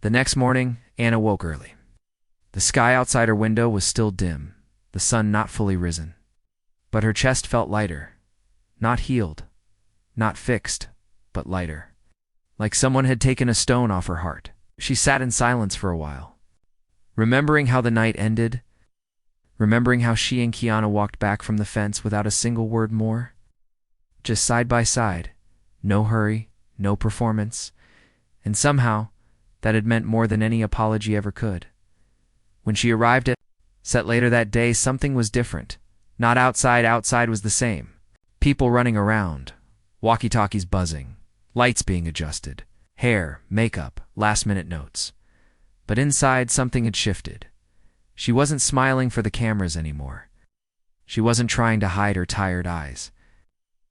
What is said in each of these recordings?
The next morning, Anna woke early. The sky outside her window was still dim, the sun not fully risen. But her chest felt lighter. Not healed, not fixed, but lighter. Like someone had taken a stone off her heart. She sat in silence for a while, remembering how the night ended, remembering how she and Keanu walked back from the fence without a single word more. Just side by side, no hurry, no performance, and somehow that had meant more than any apology ever could. When she arrived at set later that day, something was different. Not outside was the same. People running around, walkie-talkies buzzing, lights being adjusted, hair, makeup, last-minute notes. But inside, something had shifted. She wasn't smiling for the cameras anymore. She wasn't trying to hide her tired eyes.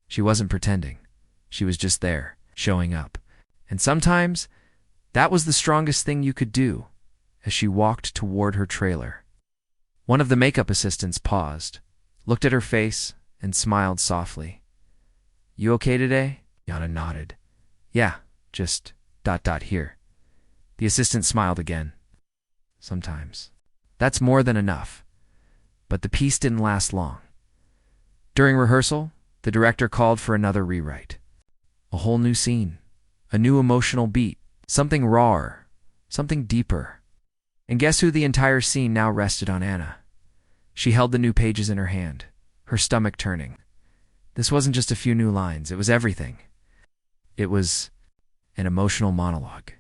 She wasn't pretending. She was just there, showing up. And sometimes, that was the strongest thing you could do. As she walked toward her trailer, one of the makeup assistants paused, looked at her face, and smiled softly. "You okay today?" Yana nodded. "Yeah, just ... here." The assistant smiled again. "Sometimes. That's more than enough." But the piece didn't last long. During rehearsal, the director called for another rewrite. A whole new scene, a new emotional beat, something rawer, something deeper. And guess who the entire scene now rested on? Anna. She held the new pages in her hand, her stomach turning. This wasn't just a few new lines, it was everything. It was an emotional monologue.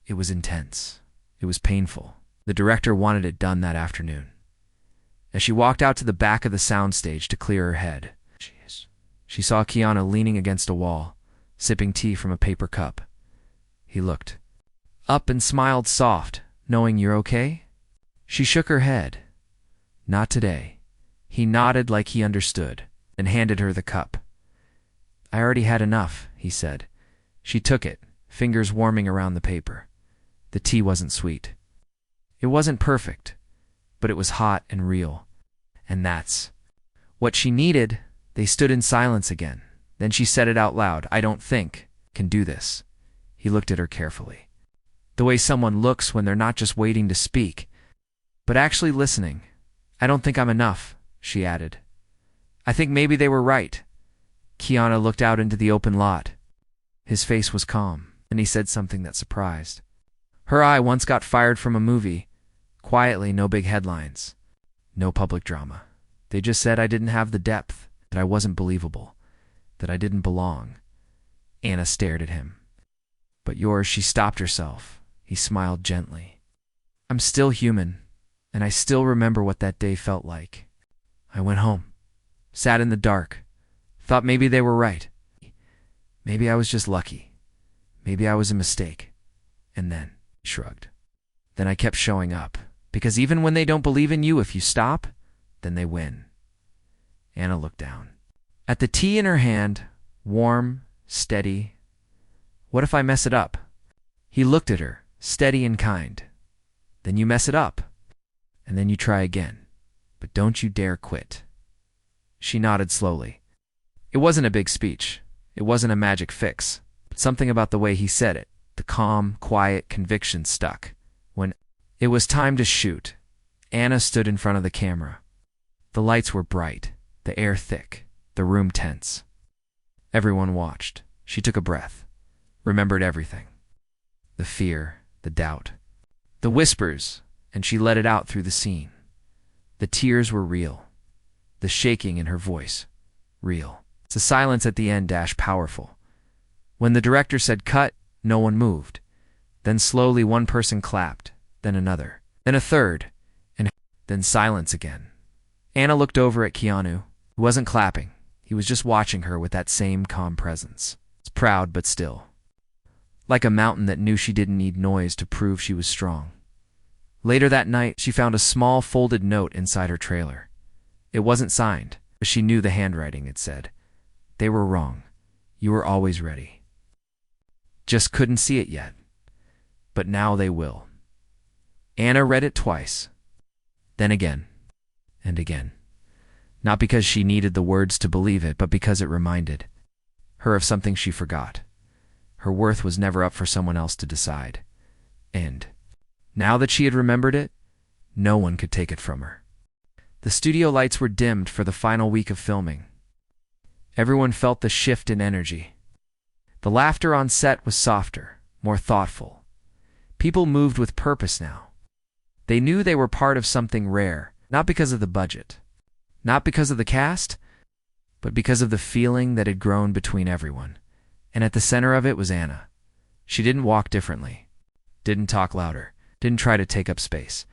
It was intense. It was painful. The director wanted it done that afternoon. As she walked out to the back of the soundstage to clear her head, she saw Keanu leaning against a wall, sipping tea from a paper cup. He looked up and smiled soft, knowing, "You're okay?" She shook her head. "Not today." He nodded like he understood, and handed her the cup. "I already had enough," he said. She took it, fingers warming around the paper. The tea wasn't sweet. It wasn't perfect, but it was hot and real. And that's what she needed. They stood in silence again. Then she said it out loud. "I don't think can do this." He looked at her carefully. The way someone looks when they're not just waiting to speak, but actually listening. "I don't think I'm enough," she added. "I think maybe they were right." Keanu looked out into the open lot. His face was calm, and he said something that surprised her. "I once got fired from a movie. Quietly, no big headlines. No public drama. They just said I didn't have the depth, that I wasn't believable, that I didn't belong." Anna stared at him. "But yours," she stopped herself. He smiled gently. "I'm still human, and I still remember what that day felt like. I went home, sat in the dark, thought maybe they were right. Maybe I was just lucky. Maybe I was a mistake. And then," he shrugged. "Then I kept showing up, because even when they don't believe in you, if you stop, then they win." Anna looked down at the tea in her hand, warm, steady. "What if I mess it up?" He looked at her, steady and kind. "Then you mess it up, and then you try again. But don't you dare quit." She nodded slowly. It wasn't a big speech. It wasn't a magic fix. But something about the way he said it, the calm, quiet conviction stuck. When it was time to shoot, Anna stood in front of the camera. The lights were bright, the air thick, the room tense. Everyone watched. She took a breath, remembered everything. The fear, the doubt, the whispers, and she let it out through the scene. The tears were real. The shaking in her voice, real. The silence at the end, powerful. When the director said cut, no one moved. Then slowly one person clapped, then another, then a third, and then silence again. Anna looked over at Keanu, who wasn't clapping. He was just watching her with that same calm presence. It's proud, but still. Like a mountain that knew she didn't need noise to prove she was strong. Later that night, she found a small folded note inside her trailer. It wasn't signed, but she knew the handwriting. It said, "They were wrong. You were always ready. Just couldn't see it yet. But now they will." Anna read it twice, then again, and again. Not because she needed the words to believe it, but because it reminded her of something she forgot. Her worth was never up for someone else to decide. And Now that she had remembered it, no one could take it from her. The studio lights were dimmed for the final week of filming. Everyone felt the shift in energy. The laughter on set was softer, more thoughtful. People moved with purpose now. They knew they were part of something rare, not because of the budget, not because of the cast, but because of the feeling that had grown between everyone. And at the center of it was Anna. She didn't walk differently, didn't talk louder, didn't try to take up space.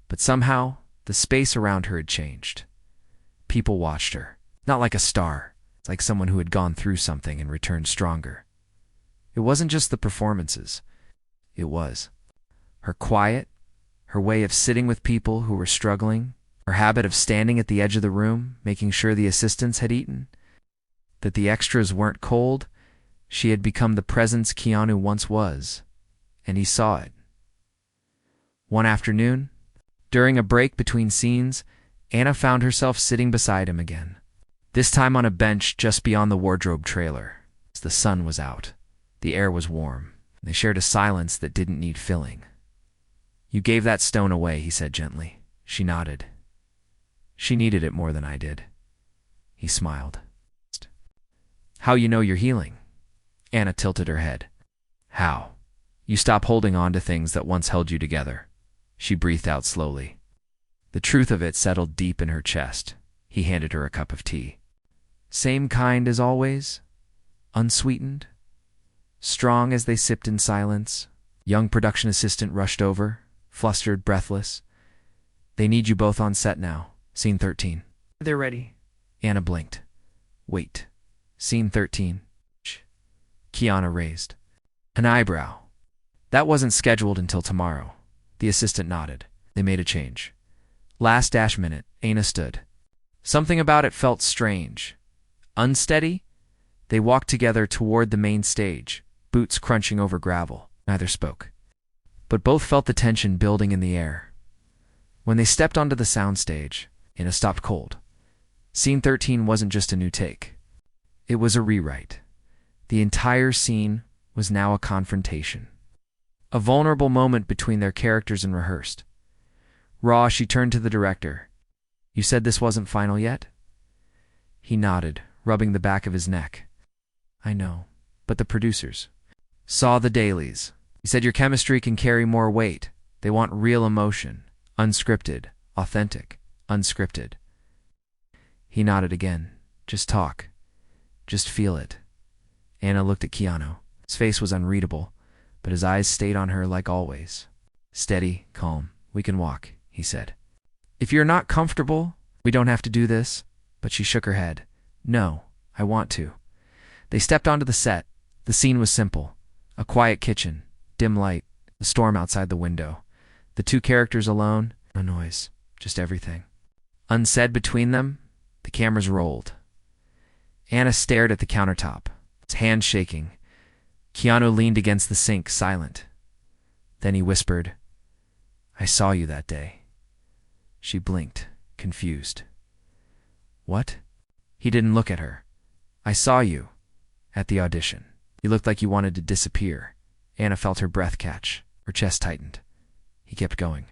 But somehow, the space around her had changed. People watched her, not like a star, like someone who had gone through something and returned stronger. It wasn't just the performances. It was her quiet, her way of sitting with people who were struggling, her habit of standing at the edge of the room, making sure the assistants had eaten, that the extras weren't cold. She had become the presence Keanu once was, and he saw it. One afternoon, during a break between scenes, Anna found herself sitting beside him again, this time on a bench just beyond the wardrobe trailer. The sun was out. The air was warm. They shared a silence that didn't need filling. "You gave that stone away," he said gently. She nodded. "She needed it more than I did." He smiled. "How you know you're healing?" Anna tilted her head. "How? You stop holding on to things that once held you together." She breathed out slowly. The truth of it settled deep in her chest. He handed her a cup of tea. "Same kind as always? Unsweetened?" Strong as they sipped in silence, young production assistant rushed over, flustered, breathless. "They need you both on set now. Scene 13. "They're ready." Anna blinked. "Wait. Scene 13. Shh." Keanu raised an eyebrow. "That wasn't scheduled until tomorrow." The assistant nodded. They made a change. Last dash minute, Anna stood. Something about it felt strange. Unsteady? They walked together toward the main stage, boots crunching over gravel. Neither spoke. But both felt the tension building in the air. When they stepped onto the soundstage, Anna stopped cold. Scene 13 wasn't just a new take. It was a rewrite. The entire scene was now a confrontation. A vulnerable moment between their characters and rehearsed. Raw, she turned to the director. "You said this wasn't final yet?" He nodded, rubbing the back of his neck. "I know, but the producers saw the dailies. He said your chemistry can carry more weight. They want real emotion, unscripted, authentic, unscripted." He nodded again. "Just talk. Just feel it." Anna looked at Keanu. His face was unreadable, but his eyes stayed on her like always. "Steady, calm. We can walk," he said. "If you're not comfortable, we don't have to do this." But she shook her head. "No, I want to." They stepped onto the set. The scene was simple. A quiet kitchen, dim light, the storm outside the window. The two characters alone, no noise, just everything. Unsaid between them, the cameras rolled. Anna stared at the countertop, his hand shaking. Keanu leaned against the sink, silent. Then he whispered, "I saw you that day." She blinked, confused. "What?" He didn't look at her. "I saw you. At the audition. You looked like you wanted to disappear." Anna felt her breath catch. Her chest tightened. He kept going.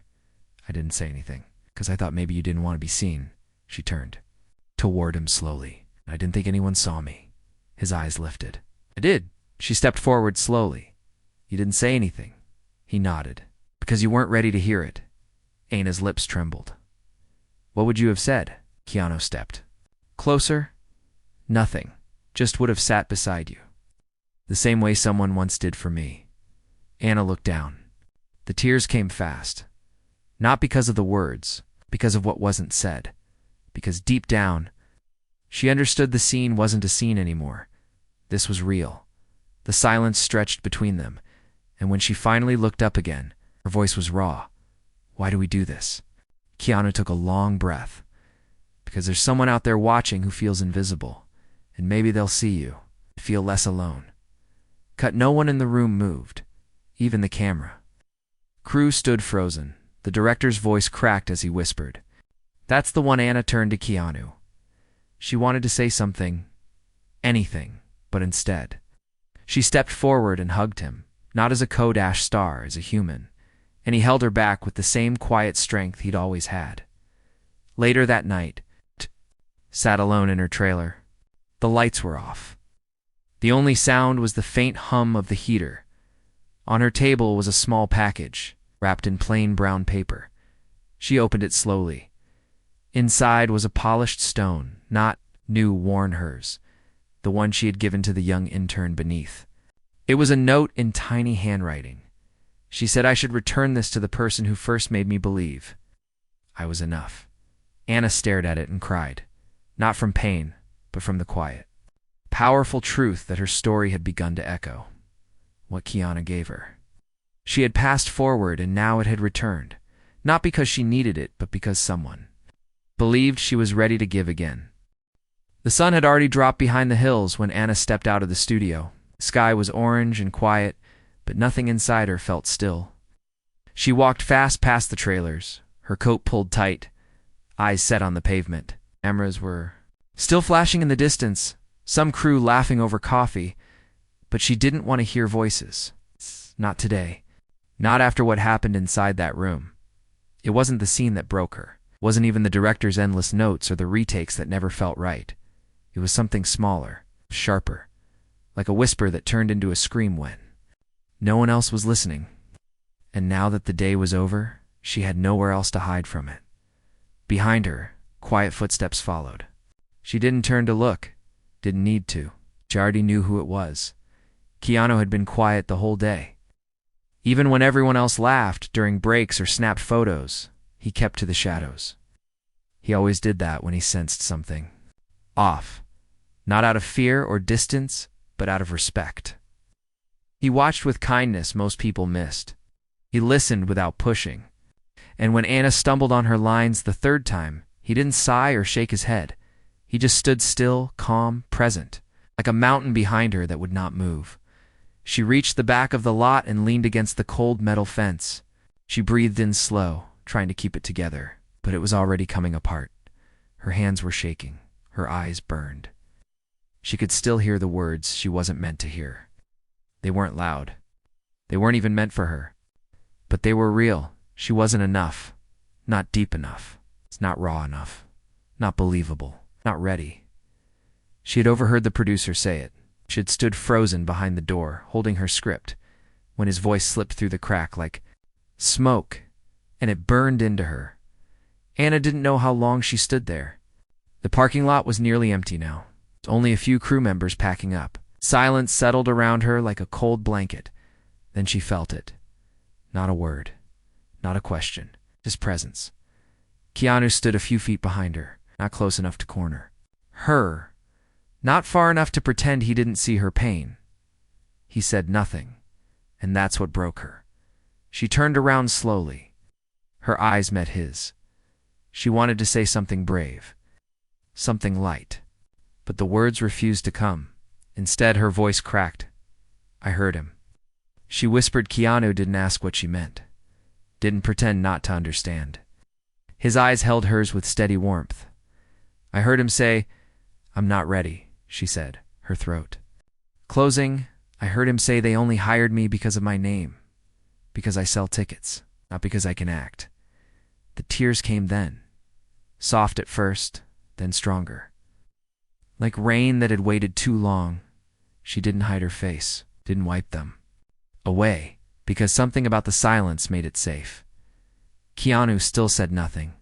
"I didn't say anything, because I thought maybe you didn't want to be seen." She turned toward him slowly. "I didn't think anyone saw me." His eyes lifted. "I did." She stepped forward slowly. "You didn't say anything." He nodded. "Because you weren't ready to hear it." Anna's lips trembled. "What would you have said?" Keanu stepped closer. "Nothing. Just would have sat beside you. The same way someone once did for me." Anna looked down. The tears came fast. Not because of the words, because of what wasn't said. Because deep down, she understood the scene wasn't a scene anymore. This was real. The silence stretched between them, and when she finally looked up again, her voice was raw. "Why do we do this?" Keanu took a long breath. "Because there's someone out there watching who feels invisible, and maybe they'll see you, feel less alone." Cut. No one in the room moved, even the camera. Crew stood frozen. The director's voice cracked as he whispered. That's the one. Anna turned to Keanu. She wanted to say something, anything, but instead, she stepped forward and hugged him, not as a Kodash star, as a human. and he held her back with the same quiet strength he'd always had. Later that night, sat alone in her trailer. The lights were off. The only sound was the faint hum of the heater. On her table was a small package, wrapped in plain brown paper. She opened it slowly. Inside was a polished stone, not new worn hers, the one she had given to the young intern beneath. It was a note in tiny handwriting. She said I should return this to the person who first made me believe I was enough. Anna stared at it and cried, not from pain, but from the quiet, powerful truth that her story had begun to echo. What Keanu gave her. She had passed forward and now it had returned, not because she needed it, but because someone believed she was ready to give again. The sun had already dropped behind the hills when Anna stepped out of the studio. The sky was orange and quiet, but nothing inside her felt still. She walked fast past the trailers, her coat pulled tight, eyes set on the pavement. Cameras were still flashing in the distance, some crew laughing over coffee, but she didn't want to hear voices. Not today. Not after what happened inside that room. It wasn't the scene that broke her. It wasn't even the director's endless notes or the retakes that never felt right. It was something smaller, sharper, like a whisper that turned into a scream when no one else was listening. And now that the day was over, she had nowhere else to hide from it. Behind her, quiet footsteps followed. She didn't turn to look, didn't need to. She already knew who it was. Keanu had been quiet the whole day. Even when everyone else laughed during breaks or snapped photos, he kept to the shadows. He always did that when he sensed something off, not out of fear or distance, but out of respect. He watched with kindness most people missed. He listened without pushing. And when Anna stumbled on her lines the third time, he didn't sigh or shake his head. He just stood still, calm, present, like a mountain behind her that would not move. She reached the back of the lot and leaned against the cold metal fence. She breathed in slow, trying to keep it together, but it was already coming apart. Her hands were shaking, her eyes burned. She could still hear the words she wasn't meant to hear. They weren't loud. They weren't even meant for her. But they were real. She wasn't enough. Not deep enough. It's not raw enough. Not believable. Not ready. She had overheard the producer say it. She had stood frozen behind the door, holding her script, when his voice slipped through the crack like smoke, and it burned into her. Anna didn't know how long she stood there. The parking lot was nearly empty now. Only a few crew members packing up. Silence settled around her like a cold blanket. Then she felt it. Not a word. Not a question. Just presence. Keanu stood a few feet behind her, not close enough to corner her. Not far enough to pretend he didn't see her pain. He said nothing, and that's what broke her. She turned around slowly. Her eyes met his. She wanted to say something brave, something light, but the words refused to come. Instead, her voice cracked. I heard him. She whispered. Keanu didn't ask what she meant, didn't pretend not to understand. His eyes held hers with steady warmth. I heard him say, I'm not ready, she said, her throat closing. I heard him say they only hired me because of my name, because I sell tickets, not because I can act. The tears came then, soft at first, then stronger. Like rain that had waited too long, she didn't hide her face, didn't wipe them away, because something about the silence made it safe. Keanu still said nothing.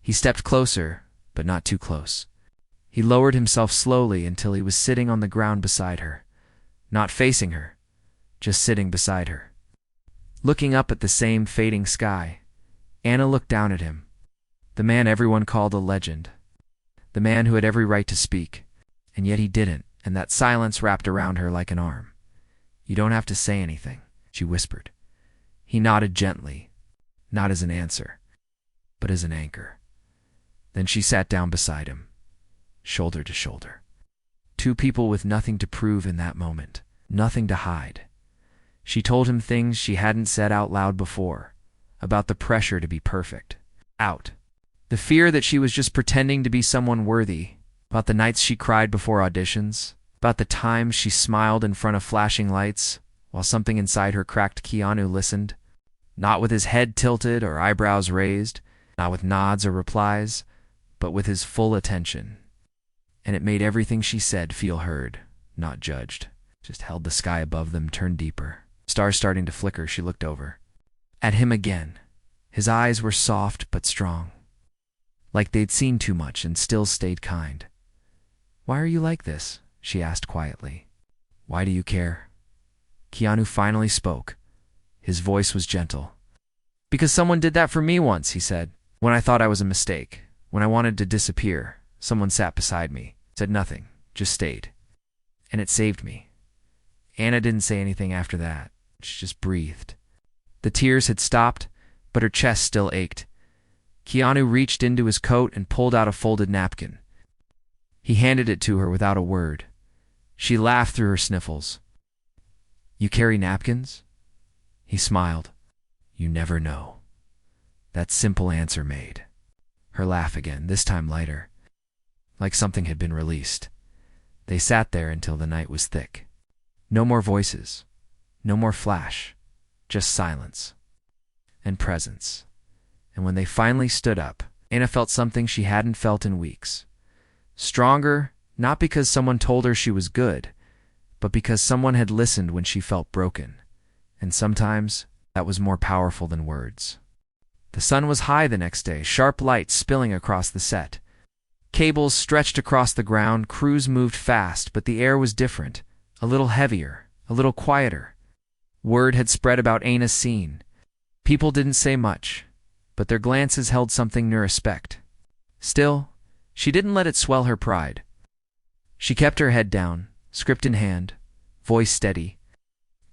He stepped closer, but not too close. He lowered himself slowly until he was sitting on the ground beside her, not facing her, just sitting beside her. Looking up at the same fading sky, Anna looked down at him, the man everyone called a legend, the man who had every right to speak, and yet he didn't, and that silence wrapped around her like an arm. You don't have to say anything, she whispered. He nodded gently, not as an answer, but as an anchor. Then she sat down beside him, shoulder to shoulder. Two people with nothing to prove in that moment, nothing to hide. She told him things she hadn't said out loud before, about the pressure to be perfect. The fear that she was just pretending to be someone worthy, about the nights she cried before auditions, about the times she smiled in front of flashing lights, while something inside her cracked. Keanu listened, Not with his head tilted or eyebrows raised, not with nods or replies, but with his full attention. And it made everything she said feel heard, not judged. Just held the sky above them, turned deeper. Stars starting to flicker, she looked over. At him again. His eyes were soft but strong. Like they'd seen too much and still stayed kind. "Why are you like this?" she asked quietly. "Why do you care?" Keanu finally spoke. His voice was gentle. "Because someone did that for me once," he said. "When I thought I was a mistake. When I wanted to disappear, someone sat beside me, said nothing, just stayed. And it saved me." Anna didn't say anything after that. She just breathed. The tears had stopped, but her chest still ached. Keanu reached into his coat and pulled out a folded napkin. He handed it to her without a word. She laughed through her sniffles. "You carry napkins?" He smiled. "You never know." That simple answer made her laugh again, this time lighter, like something had been released. They sat there until the night was thick. No more voices, no more flash, just silence and presence. And when they finally stood up, Anna felt something she hadn't felt in weeks. Stronger, not because someone told her she was good, but because someone had listened when she felt broken. And sometimes that was more powerful than words. The sun was high the next day, sharp light spilling across the set. Cables stretched across the ground, crews moved fast, but the air was different, a little heavier, a little quieter. Word had spread about Anna's scene. People didn't say much, but their glances held something near respect. Still, she didn't let it swell her pride. She kept her head down, script in hand, voice steady,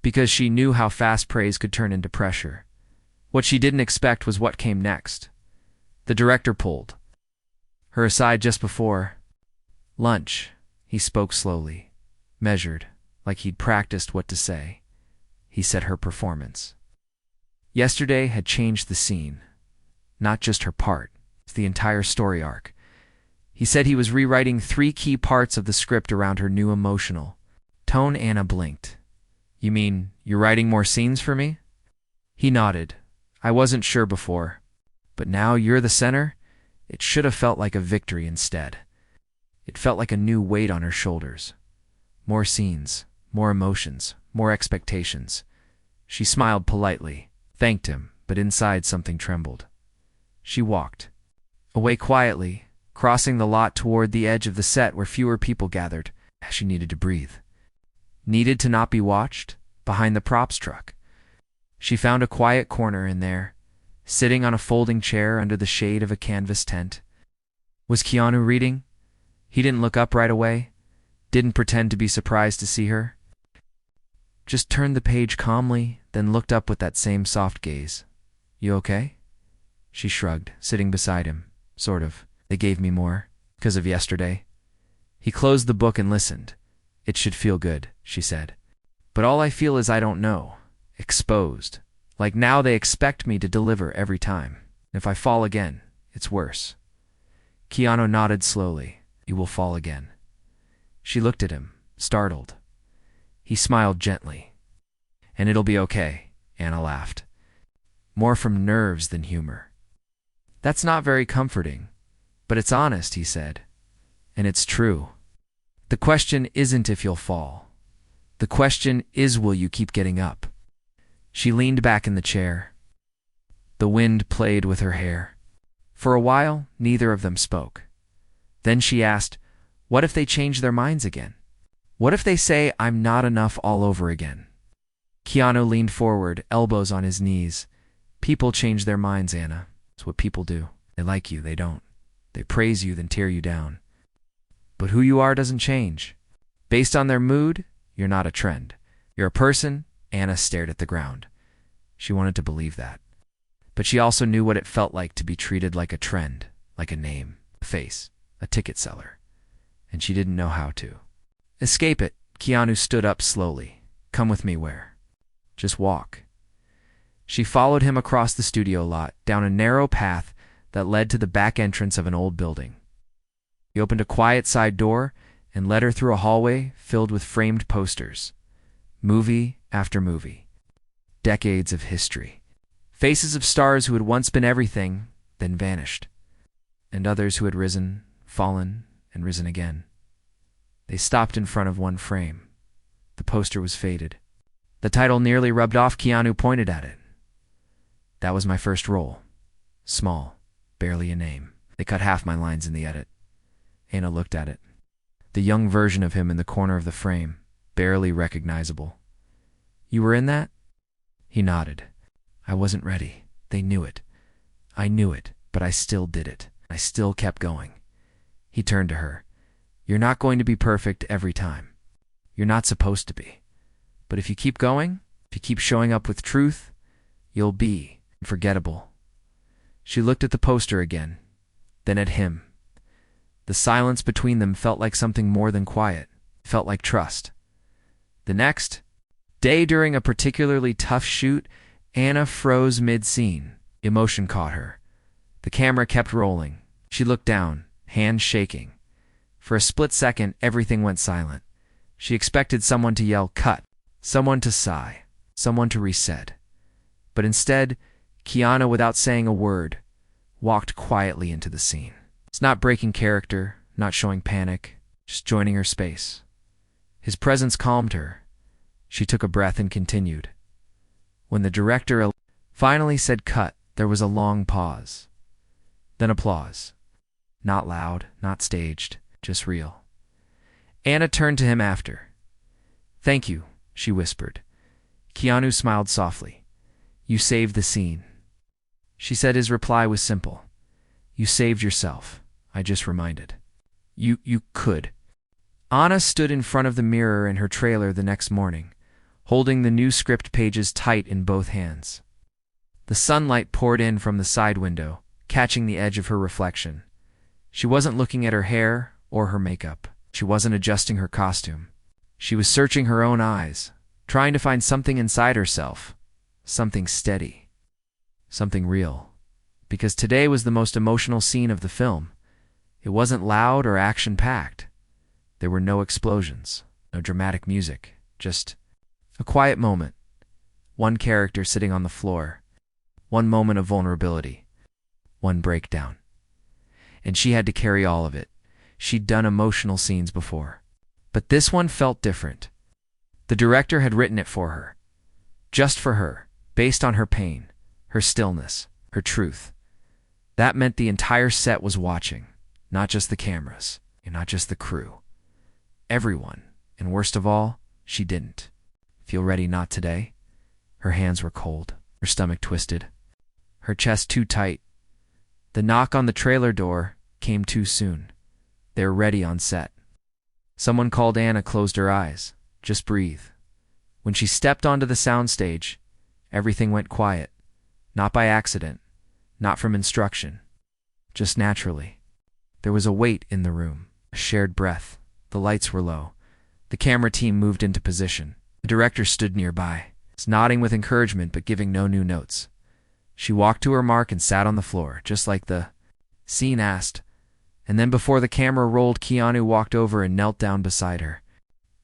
because she knew how fast praise could turn into pressure. What she didn't expect was what came next. The director pulled her aside just before lunch. He spoke slowly, measured, like he'd practiced what to say. He said her performance. Yesterday had changed the scene, not just her part, the entire story arc. He said he was rewriting 3 key parts of the script around her new emotional tone. Anna blinked. "You mean you're writing more scenes for me?" He nodded. "I wasn't sure before, but now you're the center." It should have felt like a victory instead. It felt like a new weight on her shoulders. More scenes, more emotions, more expectations. She smiled politely, thanked him, but inside something trembled. She walked away quietly, crossing the lot toward the edge of the set where fewer people gathered. She needed to breathe. Needed to not be watched, behind the props truck. She found a quiet corner in there, sitting on a folding chair under the shade of a canvas tent. Was Keanu reading? He didn't look up right away, didn't pretend to be surprised to see her. Just turned the page calmly, then looked up with that same soft gaze. "You okay?" She shrugged, sitting beside him. "Sort of. They gave me more, 'cause of yesterday." He closed the book and listened. "It should feel good," she said. "But all I feel is I don't know. Exposed. Like now they expect me to deliver every time. If I fall again, it's worse." Keanu nodded slowly. "You will fall again." She looked at him, startled. He smiled gently. "And it'll be okay," Anna laughed. More from nerves than humor. "That's not very comforting, but it's honest," he said. "And it's true. The question isn't if you'll fall. The question is, will you keep getting up?" She leaned back in the chair. The wind played with her hair. For a while, neither of them spoke. Then she asked, "What if they change their minds again? What if they say I'm not enough all over again?" Keanu leaned forward, elbows on his knees. "People change their minds, Anna. It's what people do. They like you, they don't. They praise you, then tear you down. But who you are doesn't change. Based on their mood, you're not a trend. You're a person." Anna stared at the ground. She wanted to believe that. But she also knew what it felt like to be treated like a trend, like a name, a face, a ticket seller. And she didn't know how to escape it. Keanu stood up slowly. "Come with me where?" "Just walk." She followed him across the studio lot, down a narrow path that led to the back entrance of an old building. He opened a quiet side door and led her through a hallway filled with framed posters. Movie after movie. Decades of history. Faces of stars who had once been everything, then vanished, and others who had risen, fallen, and risen again. They stopped in front of one frame. The poster was faded. The title nearly rubbed off. Keanu pointed at it. That was my first role. Small, barely a name. They cut half my lines in the edit. Anna looked at it. The young version of him in the corner of the frame, barely recognizable. You were in that? He nodded. I wasn't ready. They knew it. I knew it, but I still did it. I still kept going. He turned to her. You're not going to be perfect every time. You're not supposed to be. But if you keep going, if you keep showing up with truth, you'll be unforgettable. She looked at the poster again, then at him. The silence between them felt like something more than quiet. It felt like trust. The next day, during a particularly tough shoot, Anna froze mid-scene. Emotion caught her. The camera kept rolling. She looked down, hands shaking. For a split second, everything went silent. She expected someone to yell, "Cut!" Someone to sigh, someone to reset. But instead, Keanu, without saying a word, walked quietly into the scene. It's not breaking character, not showing panic, just joining her space. His presence calmed her. She took a breath and continued. When the director finally said cut, there was a long pause. Then applause. Not loud, not staged, just real. Anna turned to him after. Thank you, she whispered. Keanu smiled softly. You saved the scene. She said his reply was simple. You saved yourself. I just reminded. You could. Anna stood in front of the mirror in her trailer the next morning, holding the new script pages tight in both hands. The sunlight poured in from the side window, catching the edge of her reflection. She wasn't looking at her hair or her makeup. She wasn't adjusting her costume. She was searching her own eyes, trying to find something inside herself, something steady, something real. Because today was the most emotional scene of the film. It wasn't loud or action-packed. There were no explosions, no dramatic music, just a quiet moment. One character sitting on the floor. One moment of vulnerability. One breakdown. And she had to carry all of it. She'd done emotional scenes before. But this one felt different. The director had written it for her. Just for her, based on her pain, her stillness, her truth. That meant the entire set was watching, not just the cameras, and not just the crew. Everyone, and worst of all, she didn't. Feel ready not today? Her hands were cold, her stomach twisted, her chest too tight. The knock on the trailer door came too soon. They were ready on set. Someone called. Anna closed her eyes. Just breathe. When she stepped onto the soundstage, everything went quiet. Not by accident, not from instruction, just naturally. There was a weight in the room, a shared breath. The lights were low. The camera team moved into position. The director stood nearby, nodding with encouragement but giving no new notes. She walked to her mark and sat on the floor, just like the scene asked. And then before the camera rolled, Keanu walked over and knelt down beside her.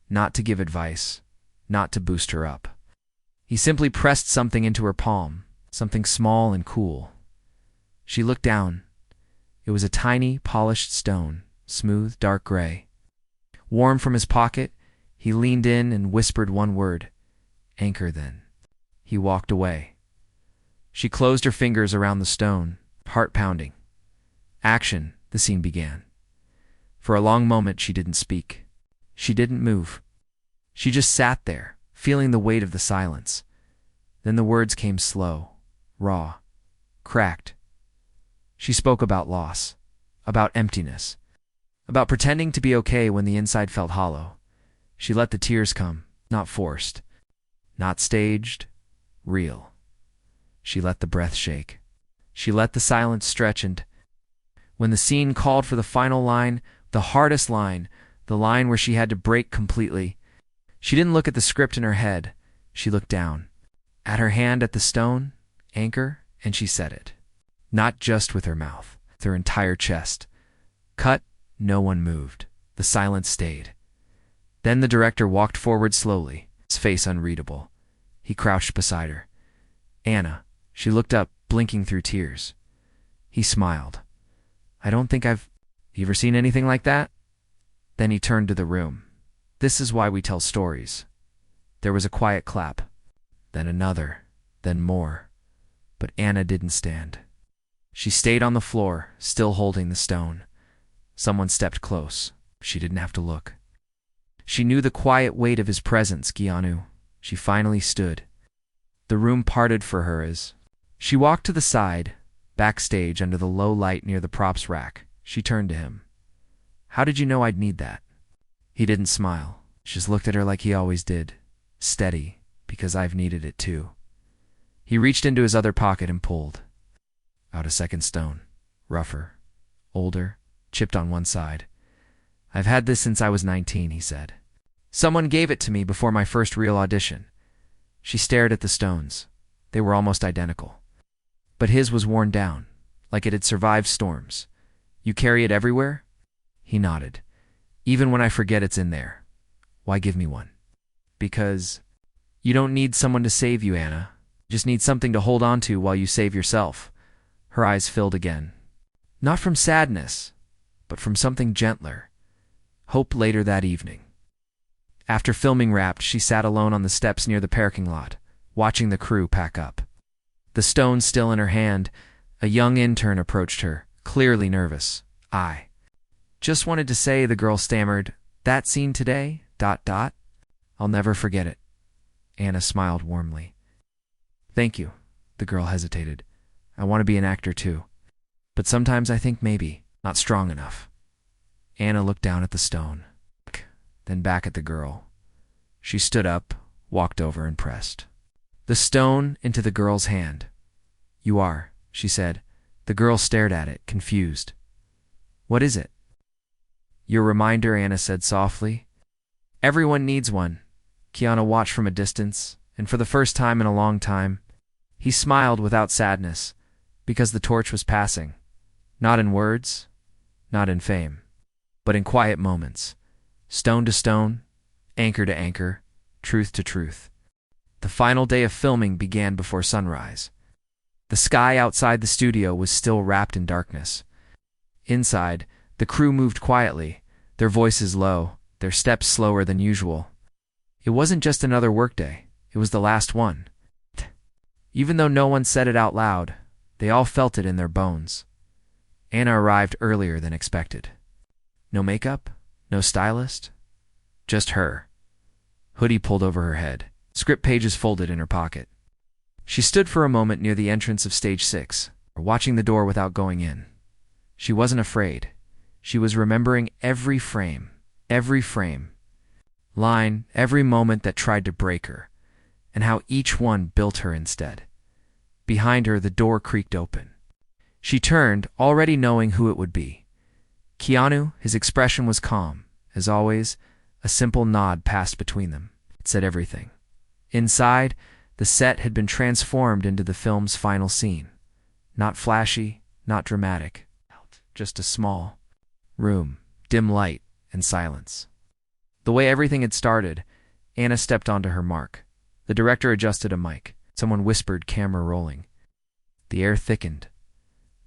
Not to give advice, not to boost her up. He simply pressed something into her palm, something small and cool. She looked down. It was a tiny, polished stone, smooth, dark gray. Warm from his pocket, he leaned in and whispered one word. Anchor, then. He walked away. She closed her fingers around the stone, heart pounding. Action, the scene began. For a long moment she didn't speak. She didn't move. She just sat there, feeling the weight of the silence. Then the words came slow, raw, cracked. She spoke about loss, about emptiness, about pretending to be okay when the inside felt hollow. She let the tears come, not forced, not staged, real. She let the breath shake. She let the silence stretch, and when the scene called for the final line, the hardest line, the line where she had to break completely, she didn't look at the script in her head. She looked down, at her hand at the stone, anchor, and she said it. Not just with her mouth, with her entire chest. Cut. No one moved. The silence stayed. Then the director walked forward slowly, his face unreadable. He crouched beside her. Anna, She looked up, blinking through tears. He smiled. I don't think I've... You ever seen anything like that? Then he turned to the room. This is why we tell stories. There was a quiet clap. Then another. Then more. But Anna didn't stand. She stayed on the floor, still holding the stone. Someone stepped close. She didn't have to look. She knew the quiet weight of his presence, Keanu. She finally stood. The room parted for her as she walked to the side, backstage under the low light near the props rack. She turned to him. How did you know I'd need that? He didn't smile. Just looked at her like he always did. Steady, because I've needed it too. He reached into his other pocket and pulled out a second stone. Rougher, older, chipped on one side. I've had this since I was 19, he said. Someone gave it to me before my first real audition. She stared at the stones. They were almost identical. But his was worn down, like it had survived storms. You carry it everywhere? He nodded. Even when I forget it's in there. Why give me one? Because you don't need someone to save you, Anna. You just need something to hold on to while you save yourself. Her eyes filled again. Not from sadness, but from something gentler. Hope later that evening. After filming wrapped, she sat alone on the steps near the parking lot, watching the crew pack up. The stone still in her hand, a young intern approached her, clearly nervous. I just wanted to say, the girl stammered, that scene today, ... I'll never forget it. Anna smiled warmly. Thank you, the girl hesitated. I want to be an actor too. But sometimes I think maybe not strong enough. Anna looked down at the stone, then back at the girl. She stood up, walked over and pressed the stone into the girl's hand. You are, she said. The girl stared at it, confused. What is it? Your reminder, Anna said softly. Everyone needs one. Keanu watched from a distance, and for the first time in a long time, he smiled without sadness, because the torch was passing. Not in words, not in fame, but in quiet moments. Stone to stone, anchor to anchor, truth to truth. The final day of filming began before sunrise. The sky outside the studio was still wrapped in darkness. Inside, the crew moved quietly, their voices low, their steps slower than usual. It wasn't just another workday, it was the last one. Even though no one said it out loud, they all felt it in their bones. Anna arrived earlier than expected. No makeup, no stylist, just her. Hoodie pulled over her head, script pages folded in her pocket. She stood for a moment near the entrance of stage 6, watching the door without going in. She wasn't afraid. She was remembering every frame, line, every moment that tried to break her, and how each one built her instead. Behind her, the door creaked open. She turned, already knowing who it would be. Keanu, his expression was calm. As always, a simple nod passed between them. It said everything. Inside, the set had been transformed into the film's final scene. Not flashy, not dramatic. Just a small room, dim light, and silence. The way everything had started, Anna stepped onto her mark. The director adjusted a mic. Someone whispered, camera rolling. The air thickened.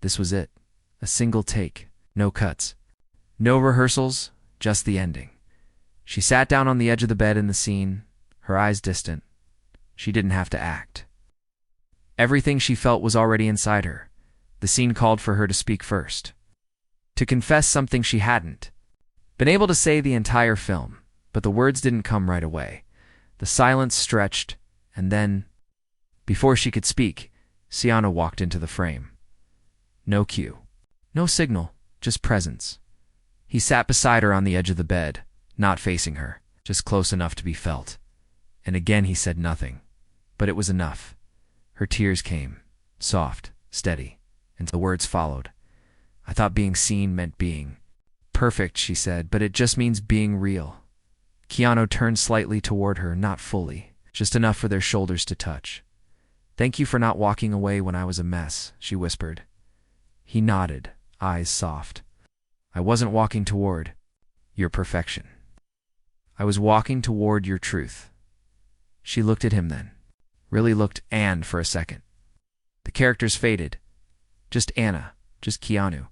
This was it. A single take. No cuts. No rehearsals, just the ending. She sat down on the edge of the bed in the scene, her eyes distant. She didn't have to act. Everything she felt was already inside her. The scene called for her to speak first. To confess something she hadn't been able to say the entire film, but the words didn't come right away. The silence stretched, and then, before she could speak, Keanu walked into the frame. No cue. No signal, just presence. He sat beside her on the edge of the bed, not facing her, just close enough to be felt. And again he said nothing, but it was enough. Her tears came, soft, steady, and the words followed. I thought being seen meant being perfect, she said, but it just means being real. Keanu turned slightly toward her, not fully, just enough for their shoulders to touch. Thank you for not walking away when I was a mess, she whispered. He nodded, eyes soft. I wasn't walking toward your perfection. I was walking toward your truth. She looked at him then, really looked, and for a second. The characters faded. Just Anna, just Keanu.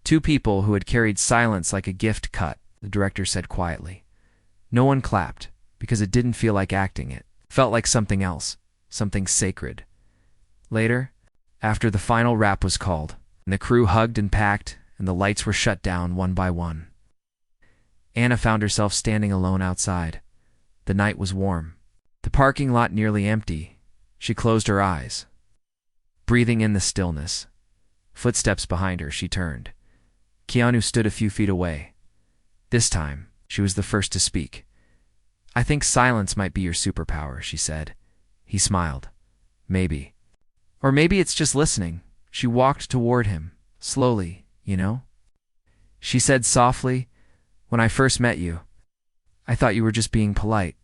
Two people who had carried silence like a gift cut, the director said quietly. No one clapped, because it didn't feel like acting it. It felt like something else, something sacred. Later, after the final wrap was called, and the crew hugged and packed, and the lights were shut down one by one, Anna found herself standing alone outside. The night was warm. The parking lot nearly empty. She closed her eyes, breathing in the stillness. Footsteps behind her, she turned. Keanu stood a few feet away. This time, she was the first to speak. I think silence might be your superpower, she said. He smiled. Maybe. Or maybe it's just listening. She walked toward him, slowly, you know? She said softly, when I first met you, I thought you were just being polite.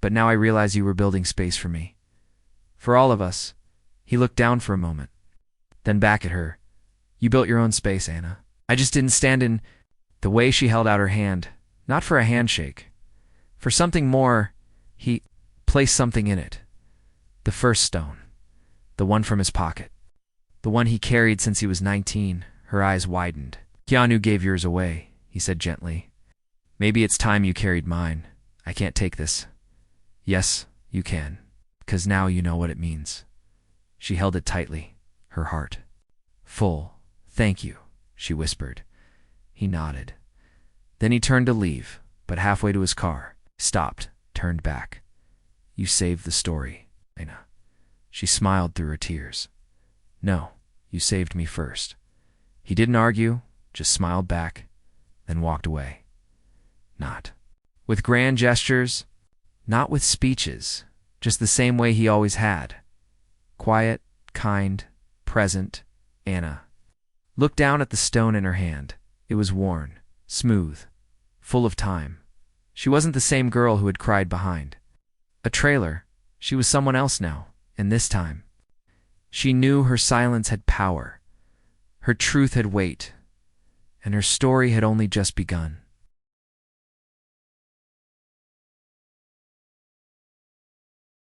But now I realize you were building space for me. For all of us. He looked down for a moment, then back at her. You built your own space, Anna. I just didn't stand in. The way she held out her hand, not for a handshake, for something more. He placed something in it. The first stone. The one from his pocket. The one he carried since he was 19. Her eyes widened. Keanu gave yours away, he said gently. Maybe it's time you carried mine. I can't take this. Yes, you can, because now you know what it means. She held it tightly, her heart full. Thank you, she whispered. He nodded. Then he turned to leave, but halfway to his car, stopped, turned back. You saved the story, Anna. She smiled through her tears. No, you saved me first. He didn't argue, just smiled back, then walked away. Not with grand gestures, not with speeches, just the same way he always had. Quiet, kind, present, Anna. Looked down at the stone in her hand. It was worn, smooth, full of time. She wasn't the same girl who had cried behind a trailer. She was someone else now, and this time, she knew her silence had power. Her truth had weight, and her story had only just begun.